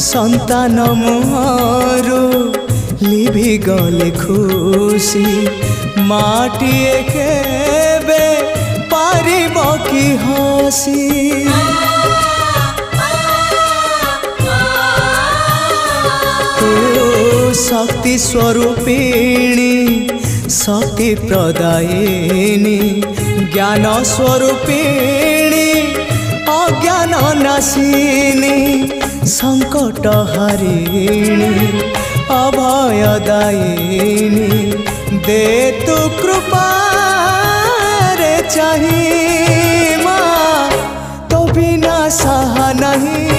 संतान मुहरु लिभि गले खुशी माटिए केबे पारिब कि हसी शक्ति स्वरूपिणी शक्ति प्रदायिनी ज्ञान स्वरूपिणी अज्ञान नाशिनी संकट हारिणी अभयदायिनी दे तु कृपा रे चाही माँ तो बिना सहा नहीं।